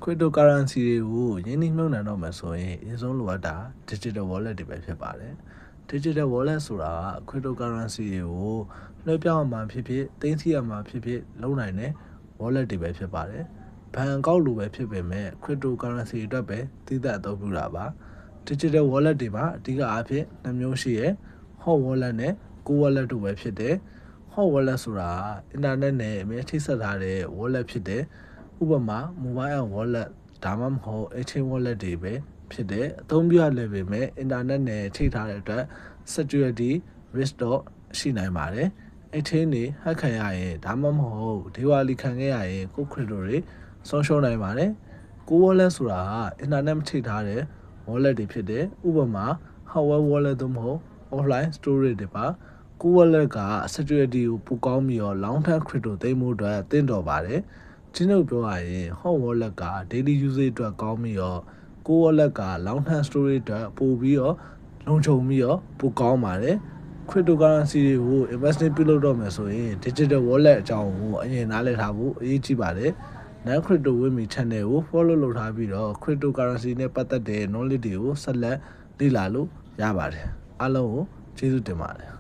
cryptocurrency တွေကိုရင်းနှီးမြှုပ်နှံတော့မယ်ဆိုရင်အရင်ဆုံးလိုအပ်တာ digital wallet တွေပဲဖြစ်ပါတယ် digital wallet ဆိုတာက cryptocurrency တွေကိုလွှဲပြောင်းမှာဖြစ်ဖြစ်သိမ်းဆည်းရမှာဖြစ်ဖြစ်လုပ်နိုင်တဲ့ wallet တွေပဲဖြစ်ပါတယ်ဘဏ်အကောင့်လိုပဲဖြစ်ပေမဲ့ cryptocurrency အတွက်ပဲတည်တဲ့အသုံးပြုတာပါ digital wallet တွေမှာအဓိကအားဖြင့်2မျိုးရှိရယ် hot wallet နဲ့ cold wallet တို့ပဲဖြစ်တယ် hot wallet ဆိုတာအင်တာနက်နဲ့အမြဲထိစပ်ထားတဲ့ wallet ဖြစ်တယ်ဥပမာ mobile wallet ဒါမှမဟုတ် exchange wallet တွေပဲဖြစ်တယ်အသုံးပြုရလည်းပေမဲ့အင်တာနက်နဲ့ထိထားတဲ့အတွက် security risk တော့ရှိနိုင်ပါတယ်exchange တွေ hack ခံရရင်ဒါမှမဟုတ်ဒေဝါလီခံခဲ့ရရင်ကိုယ် crypto တွေဆုံးရှုံးနိုင်ပါတယ် cold wallet ဆိုတာကအင်တာနက်မထိထားတဲ့ wallet တွေဖြစ်တယ်ဥပမာ hardware wallet သို့မဟုတ် offline storage တွေပါ cold wallet က security ကိုပိုကောင်းပြီးတော့ long term crypto သိမ်းဖို့အတွက်သင့်တော်ပါတယ်ကျင်းတို့ပြောရရင် hot wallet က daily usage အတွက်ကောင်းပြီးတော့ cold wallet က long term storage အတွက်ပိုပြီးတော့လုံခြုံပြီးတော့ပိုကောင်းပါတယ် cryptocurrency တွေကို investing ပြုလုပ်တော့မယ်ဆိုရင် digital wallet အကြောင်းကိုအရင်နားလည်ထားဖို့အရေးကြီးပါတယ်non crypto with me channel ကို follow လုပ်ထားပြီးတော့ cryptocurrency နဲ့ပတ်သက်တဲ့ knowledge တွေကိုဆက်လက်လေ့လာလို့ရပါတယ်အားလုံးကိုကျေးဇူးတင်ပါတယ်